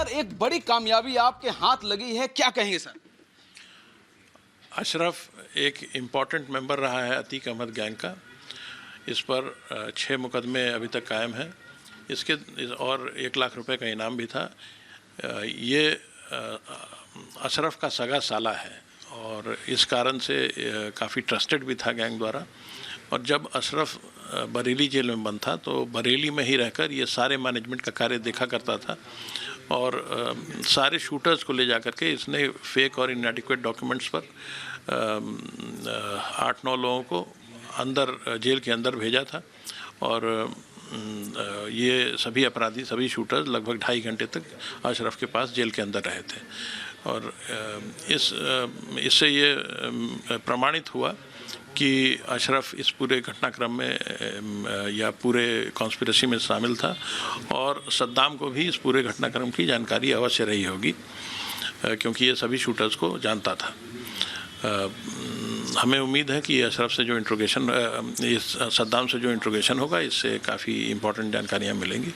Sir एक बड़ी कामयाबी आपके हाथ लगी है, क्या कहेंगे सर? अशरफ एक इम्पॉर्टेंट मेंबर रहा है अतीक अहमद गैंग का। इस पर 6 मुकदमे अभी तक कायम हैं। और 1 लाख रुपए का इनाम भी था। ये अशरफ का सगा साला है और इस कारण से काफ़ी ट्रस्टेड भी था गैंग द्वारा। और जब अशरफ बरेली जेल में बंद था तो बरेली में ही रहकर ये सारे मैनेजमेंट का कार्य देखा करता था और सारे शूटर्स को ले जा कर के इसने फेक और इनएडिक्वेट डॉक्यूमेंट्स पर 8-9 लोगों को अंदर जेल के अंदर भेजा था। और ये सभी अपराधी, सभी शूटर्स लगभग 2.5 घंटे तक अशरफ के पास जेल के अंदर रहे थे। और इससे ये प्रमाणित हुआ कि अशरफ इस पूरे घटनाक्रम में या पूरे कॉन्स्पिरेसी में शामिल था और सद्दाम को भी इस पूरे घटनाक्रम की जानकारी अवश्य रही होगी, क्योंकि ये सभी शूटर्स को जानता था। हमें उम्मीद है कि अशरफ से जो इंट्रोगेशन, इस सद्दाम से जो इंट्रोगेशन होगा, इससे काफ़ी इम्पोर्टेंट जानकारियाँ मिलेंगी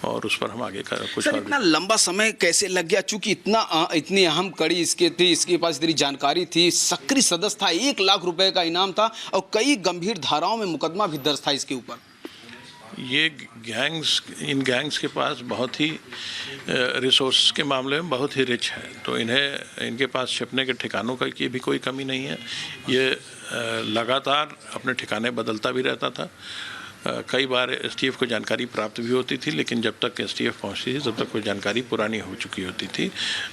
और उस पर हम आगे कुछ। सर इतना लंबा समय कैसे लग गया? चूंकि इतनी अहम कड़ी इसके थी, इसके पास इतनी जानकारी थी, सक्रिय सदस्य था, 1 लाख रुपए का इनाम था और कई गंभीर धाराओं में मुकदमा भी दर्ज था इसके ऊपर। ये इन गैंग्स के पास बहुत ही रिसोर्स के मामले में बहुत ही रिच है, तो इनके पास छिपने के ठिकानों की भी कोई कमी नहीं है। ये लगातार अपने ठिकाने बदलता भी रहता था। कई बार एसटीएफ को जानकारी प्राप्त भी होती थी, लेकिन जब तक एसटीएफ पहुंचती थी तब तक कोई जानकारी पुरानी हो चुकी होती थी।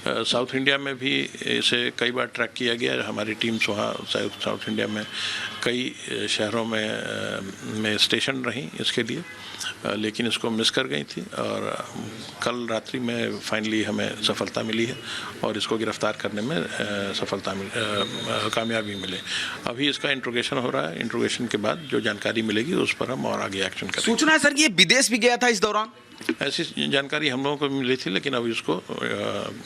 साउथ इंडिया में भी इसे कई बार ट्रैक किया गया। हमारी टीम्स वहाँ साउथ इंडिया में कई शहरों में स्टेशन रहीं इसके लिए, लेकिन इसको मिस कर गई थी। और कल रात्रि में फाइनली हमें सफलता मिली है और इसको गिरफ्तार करने में कामयाबी मिले। अभी इसका इंट्रोगेशन हो रहा है। इंट्रोगेशन के बाद जो जानकारी मिलेगी उस पर हम और आगे एक्शन करेंगे। सूचना है सर कि ये विदेश भी गया था इस दौरान? ऐसी जानकारी हम लोगों को मिली थी, लेकिन अभी उसको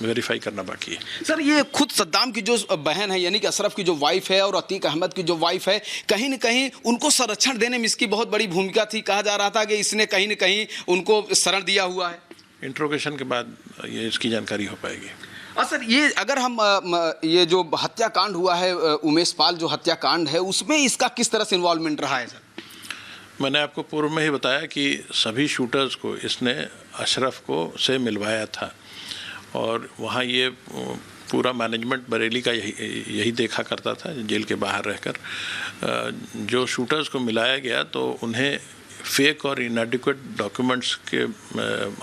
वेरीफाई करना बाकी है। सर ये खुद सद्दाम की जो बहन है, यानी कि अशरफ की जो वाइफ है, और अतीक अहमद की जो वाइफ है, कहीं न कहीं उनको संरक्षण देने में इसकी बहुत बड़ी भूमिका थी। कहा जा रहा था कि इसने कहीं न कहीं उनको शरण दिया हुआ है। इंट्रोगेशन के बाद ये इसकी जानकारी हो पाएगी। सर ये अगर हम ये जो हत्याकांड हुआ है, उमेश पाल जो हत्याकांड है, उसमें इसका किस तरह से इन्वॉल्वमेंट रहा है सर? मैंने आपको पूर्व में ही बताया कि सभी शूटर्स को इसने अशरफ को से मिलवाया था और वहाँ ये पूरा मैनेजमेंट बरेली का यही देखा करता था जेल के बाहर रहकर। जो शूटर्स को मिलाया गया तो उन्हें फेक और इनएडिक्वेट डॉक्यूमेंट्स के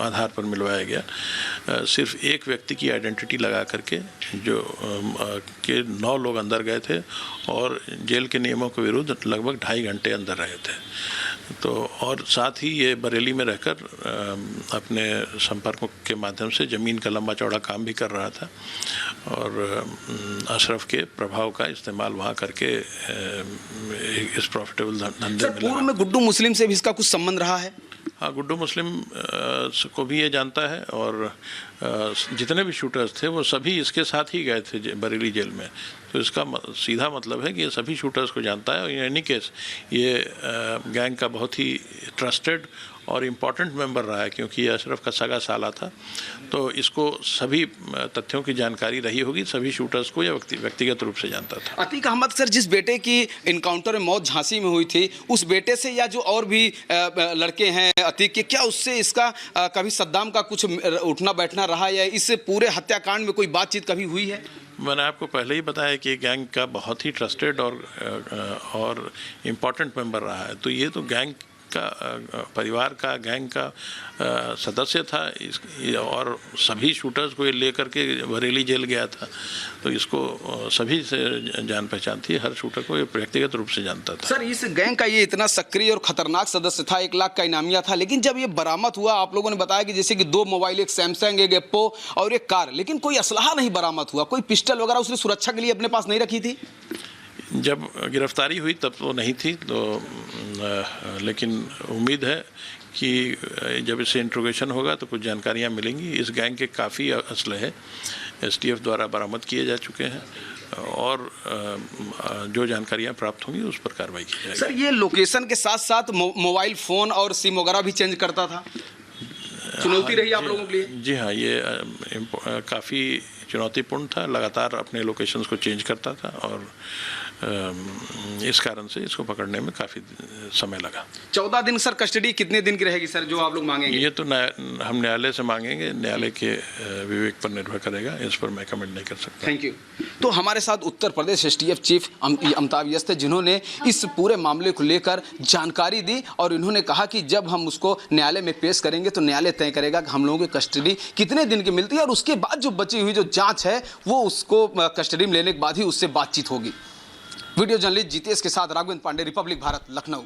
आधार पर मिलवाया गया। सिर्फ एक व्यक्ति की आइडेंटिटी लगा करके जो के 9 लोग अंदर गए थे और जेल के नियमों के विरुद्ध लगभग 2.5 घंटे अंदर रहे थे। तो और साथ ही ये बरेली में रहकर अपने संपर्कों के माध्यम से ज़मीन का लंबा चौड़ा काम भी कर रहा था और अशरफ के प्रभाव का इस्तेमाल वहाँ करके इस प्रॉफिटेबल धंधे में पूर्व में गुड्डू मुस्लिम से भी इसका कुछ संबंध रहा है? हाँ, गुड्डू मुस्लिम को भी ये जानता है और जितने भी शूटर्स थे वो सभी इसके साथ ही गए थे बरेली जेल में। तो इसका सीधा मतलब है कि ये सभी शूटर्स को जानता है और इन एनी केस ये गैंग का बहुत ही ट्रस्टेड और इम्पॉर्टेंट मेंबर रहा है, क्योंकि ये अशरफ का सगा साला था। तो इसको सभी तथ्यों की जानकारी रही होगी, सभी शूटर्स को या व्यक्तिगत रूप से जानता था। अतीक अहमद सर, जिस बेटे की इनकाउंटर में मौत झांसी में हुई थी, उस बेटे से या जो और भी लड़के हैं अतीक के, क्या उससे इसका कभी सद्दाम का कुछ उठना बैठना रहा या इस पूरे हत्याकांड में कोई बातचीत कभी हुई है? मैंने आपको पहले ही बताया कि गैंग का बहुत ही ट्रस्टेड और इम्पॉर्टेंट मेंबर रहा है। तो ये तो गैंग का परिवार का, गैंग का सदस्य था और सभी शूटर्स को ये लेकर के बरेली जेल गया था। तो इसको सभी से जान पहचान थी, हर शूटर को ये व्यक्तिगत रूप से जानता था। सर इस गैंग का ये इतना सक्रिय और खतरनाक सदस्य था, 1 लाख का इनामिया था, लेकिन जब ये बरामद हुआ, आप लोगों ने बताया कि जैसे कि 2 मोबाइल, एक सैमसंग, एक एप्पो और एक कार, लेकिन कोई असलहा नहीं बरामद हुआ, कोई पिस्टल वगैरह उसने सुरक्षा के लिए अपने पास नहीं रखी थी? जब गिरफ्तारी हुई तब तो नहीं थी, तो लेकिन उम्मीद है कि जब इससे इंट्रोगेशन होगा तो कुछ जानकारियां मिलेंगी। इस गैंग के काफ़ी असलहे एसटीएफ द्वारा बरामद किए जा चुके हैं और जो जानकारियां प्राप्त होंगी उस पर कार्रवाई की जाएगी। सर ये लोकेशन के साथ साथ मोबाइल फ़ोन और सिम वगैरह भी चेंज करता था? चुनौती रही आप लोगों के लिए? जी हाँ, ये काफ़ी चुनौतीपूर्ण था, लगातार अपने लोकेशंस को चेंज करता था और इस कारण से इसको पकड़ने में काफ़ी समय लगा। 14 दिन सर, कस्टडी कितने दिन की रहेगी सर जो आप लोग मांगेंगे? ये तो हम न्यायालय से मांगेंगे, न्यायालय के विवेक पर निर्भर करेगा, इस पर मैं कमेंट नहीं कर सकता। Thank you. तो हमारे साथ Uttar Pradesh STF chief Amitabh yes थे, जिन्होंने इस पूरे मामले को लेकर जानकारी दी और इन्होंने कहा कि जब हम उसको न्यायालय में पेश करेंगे तो न्यायालय तय करेगा कि हम लोगों की कस्टडी कितने दिन की मिलती है और उसके बाद जो बची हुई जो जांच है वो उसको कस्टडी में लेने के बाद ही उससे बातचीत होगी। वीडियो जर्नलिस्ट जीतेश के साथ राघवेंद्र पांडे, रिपब्लिक भारत, लखनऊ।